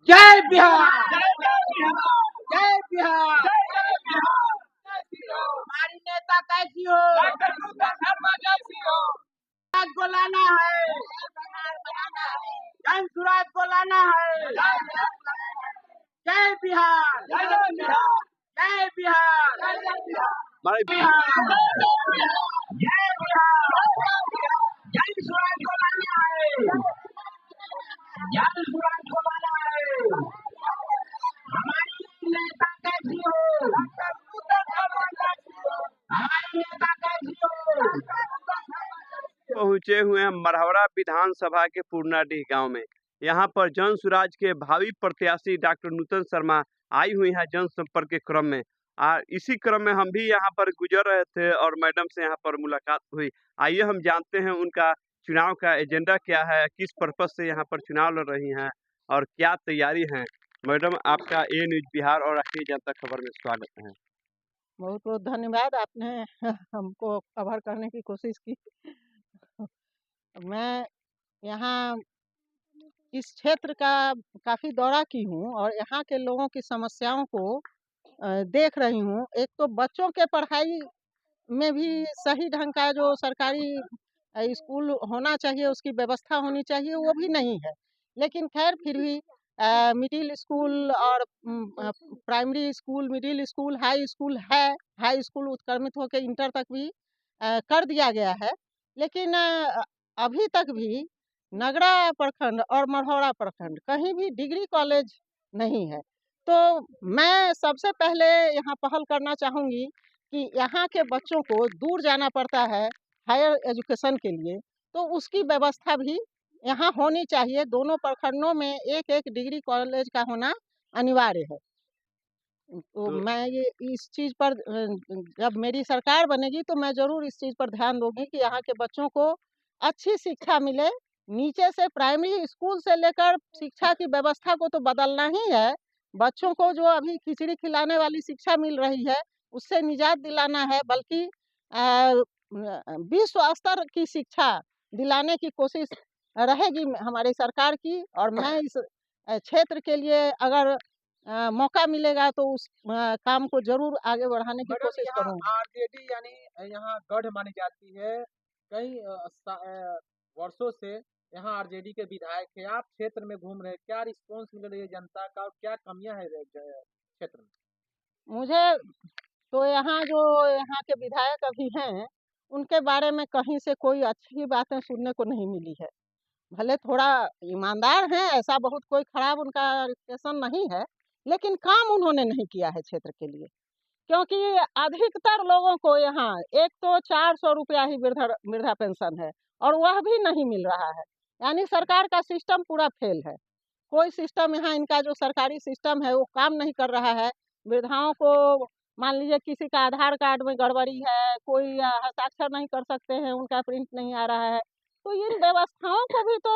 जय बिहार, जय बिहार। हमारी नेता कैसी हो? स्वराज को लाना है, जन स्वराज को लाना है। जय बिहार, जय बिहार, हमारे बिहार, जय बिहार। जन स्वराज को लाना है, जन स्वराज को लाना है। हमारी नेता कैसी हो? हमारी नेता कैसी हो? पहुंचे हुए हैं मरहवरा विधानसभा के पूर्णाडीह गांव में। यहां पर जन स्वराज के भावी प्रत्याशी डॉक्टर नूतन शर्मा आई हुई हैं जनसंपर्क के क्रम में। इसी क्रम में हम भी यहां पर गुजर रहे थे और मैडम से यहां पर मुलाकात हुई। आइए हम जानते हैं उनका चुनाव का एजेंडा क्या है, किस पर्पज से यहाँ पर चुनाव लड़ रही हैं और क्या तैयारी है। मैडम, आपका ए न्यूज बिहार और राष्ट्रीय जनता खबर में स्वागत है। बहुत बहुत धन्यवाद, आपने हमको कवर करने की कोशिश की। मैं यहाँ इस क्षेत्र का काफ़ी दौरा की हूँ और यहाँ के लोगों की समस्याओं को देख रही हूँ। एक तो बच्चों के पढ़ाई में भी सही ढंग का जो सरकारी स्कूल होना चाहिए, उसकी व्यवस्था होनी चाहिए, वो भी नहीं है। लेकिन खैर फिर भी मिडिल स्कूल और primary school, middle school, high school है। हाई स्कूल उत्क्रमित होकर इंटर तक भी कर दिया गया है। लेकिन अभी तक भी नगरा प्रखंड और मढ़ौरा प्रखंड कहीं भी डिग्री कॉलेज नहीं है। तो मैं सबसे पहले यहाँ पहल करना चाहूँगी कि यहाँ के बच्चों को दूर जाना पड़ता है हायर एजुकेशन के लिए, तो उसकी व्यवस्था भी यहाँ होनी चाहिए। दोनों प्रखंडों में एक एक डिग्री कॉलेज का होना अनिवार्य है। तो मैं ये इस चीज़ पर जब मेरी सरकार बनेगी तो मैं ज़रूर इस चीज़ पर ध्यान दूंगी कि यहाँ के बच्चों को अच्छी शिक्षा मिले। नीचे से प्राइमरी स्कूल से लेकर शिक्षा की व्यवस्था को तो बदलना ही है। बच्चों को जो अभी खिचड़ी खिलाने वाली शिक्षा मिल रही है उससे निजात दिलाना है, बल्कि विश्व स्तर की शिक्षा दिलाने की कोशिश रहेगी हमारी सरकार की। और मैं इस क्षेत्र के लिए अगर मौका मिलेगा तो उस काम को जरूर आगे बढ़ाने की कोशिश करूंगी। आरजेडी यानी यहाँ गढ़ मानी जाती है। कई वर्षों से यहाँ आरजेडी के विधायक है। आप क्षेत्र में घूम रहे हैं, क्या रिस्पॉन्स मिल रही है जनता का और क्या कमियां है क्षेत्र में? मुझे तो यहाँ के विधायक अभी हैं, उनके बारे में कहीं से कोई अच्छी बातें सुनने को नहीं मिली है। भले थोड़ा ईमानदार हैं, ऐसा बहुत कोई खराब उनका रेपुटेशन नहीं है, लेकिन काम उन्होंने नहीं किया है क्षेत्र के लिए। क्योंकि अधिकतर लोगों को यहाँ एक तो 400 रुपया ही वृद्धा पेंशन है और वह भी नहीं मिल रहा है। यानी सरकार का सिस्टम पूरा फेल है। कोई सिस्टम यहाँ इनका जो सरकारी सिस्टम है वो काम नहीं कर रहा है। वृद्धाओं को मान लीजिए किसी का आधार कार्ड में गड़बड़ी है, कोई हस्ताक्षर नहीं कर सकते हैं, उनका प्रिंट नहीं आ रहा है। तो इन व्यवस्थाओं को भी तो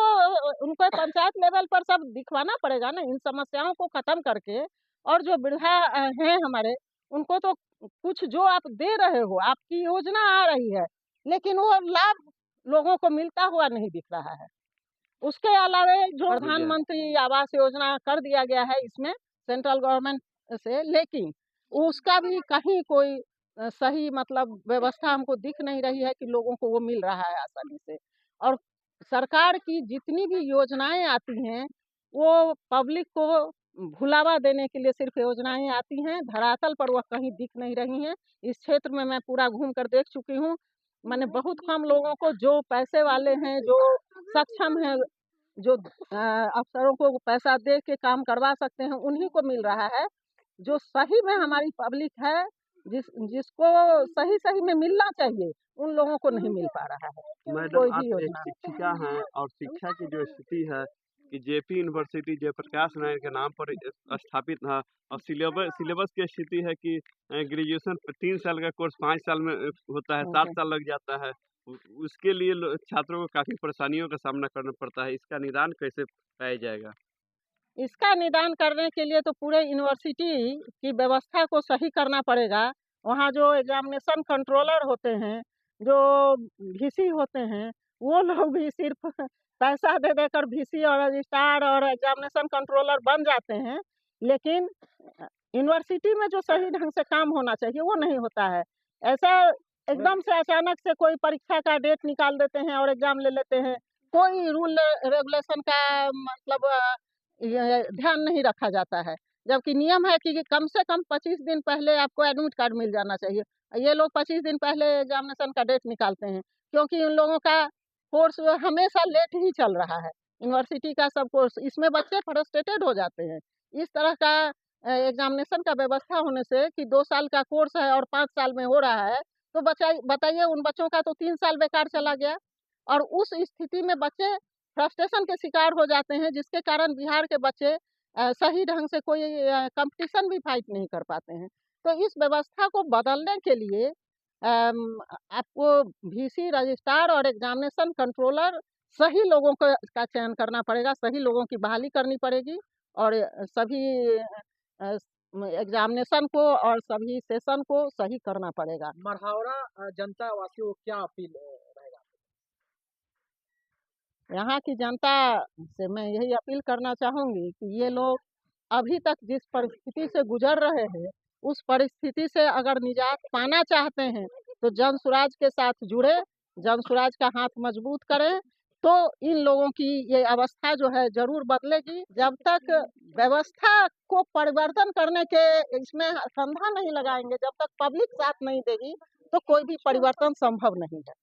उनको पंचायत लेवल पर सब दिखवाना पड़ेगा ना, इन समस्याओं को खत्म करके। और जो वृद्धा हैं हमारे, उनको तो कुछ जो आप दे रहे हो, आपकी योजना आ रही है, लेकिन वो लाभ लोगों को मिलता हुआ नहीं दिख रहा है। उसके अलावा जो प्रधानमंत्री आवास योजना कर दिया गया है इसमें सेंट्रल गवर्नमेंट से, लेकिन उसका भी कहीं कोई सही मतलब व्यवस्था हमको दिख नहीं रही है कि लोगों को वो मिल रहा है आसानी से। और सरकार की जितनी भी योजनाएं आती हैं वो पब्लिक को भुलावा देने के लिए सिर्फ योजनाएं आती हैं, धरातल पर वह कहीं दिख नहीं रही हैं। इस क्षेत्र में मैं पूरा घूम कर देख चुकी हूँ। मैंने बहुत कम लोगों को, जो पैसे वाले हैं, जो सक्षम हैं, जो अफसरों को पैसा दे के काम करवा सकते हैं, उन्हीं को मिल रहा है। जो सही में हमारी पब्लिक है, जिसको सही में मिलना चाहिए, उन लोगों को नहीं मिल पा रहा है मैडम, कोई आप भी एक योजना। शिक्षिका हैं और शिक्षा की जो स्थिति है कि जेपी यूनिवर्सिटी जयप्रकाश नारायण के नाम पर स्थापित है और सिलेबस की स्थिति है कि ग्रेजुएशन 3 साल का कोर्स 5 साल में होता है, 7 साल लग जाता है। उसके लिए छात्रों को काफ़ी परेशानियों का सामना करना पड़ता है। इसका निदान कैसे पाया जाएगा? इसका निदान करने के लिए तो पूरे यूनिवर्सिटी की व्यवस्था को सही करना पड़ेगा। वहाँ जो एग्जामिनेशन कंट्रोलर होते हैं, जो वीसी होते हैं, वो लोग भी सिर्फ पैसा दे देकर वीसी और रजिस्ट्रार और एग्जामिनेशन कंट्रोलर बन जाते हैं, लेकिन यूनिवर्सिटी में जो सही ढंग से काम होना चाहिए वो नहीं होता है। ऐसा एकदम से अचानक से कोई परीक्षा का डेट निकाल देते हैं और एग्जाम ले लेते हैं। कोई रूल रेगुलेशन का मतलब ये ध्यान नहीं रखा जाता है, जबकि नियम है कि कम से कम 25 दिन पहले आपको एडमिट कार्ड मिल जाना चाहिए। ये लोग 25 दिन पहले एग्जामिनेशन का डेट निकालते हैं, क्योंकि उन लोगों का कोर्स हमेशा लेट ही चल रहा है। यूनिवर्सिटी का सब कोर्स, इसमें बच्चे फ्रस्ट्रेटेड हो जाते हैं। इस तरह का एग्जामिनेशन का व्यवस्था होने से कि 2 साल का कोर्स है और 5 साल में हो रहा है, तो बताइए उन बच्चों का तो 3 साल बेकार चला गया। और उस स्थिति में बच्चे फ्रस्ट्रेशन के शिकार हो जाते हैं, जिसके कारण बिहार के बच्चे सही ढंग से कोई कंपटीशन भी फाइट नहीं कर पाते हैं। तो इस व्यवस्था को बदलने के लिए आपको वीसी, रजिस्ट्रार और एग्जामिनेशन कंट्रोलर सही लोगों का चयन करना पड़ेगा, सही लोगों की बहाली करनी पड़ेगी और सभी एग्जामिनेशन को और सभी सेशन को सही करना पड़ेगा। मढ़ौरा जनता वासियों को क्या अपील रहेगा? यहाँ की जनता से मैं यही अपील करना चाहूँगी कि ये लोग अभी तक जिस परिस्थिति से गुजर रहे हैं, उस परिस्थिति से अगर निजात पाना चाहते हैं, तो जन सुराज के साथ जुड़े, जन सुराज का हाथ मजबूत करें, तो इन लोगों की ये अवस्था जो है ज़रूर बदलेगी। जब तक व्यवस्था को परिवर्तन करने के इसमें संधा नहीं लगाएंगे, जब तक पब्लिक साथ नहीं देगी, तो कोई भी परिवर्तन संभव नहीं है।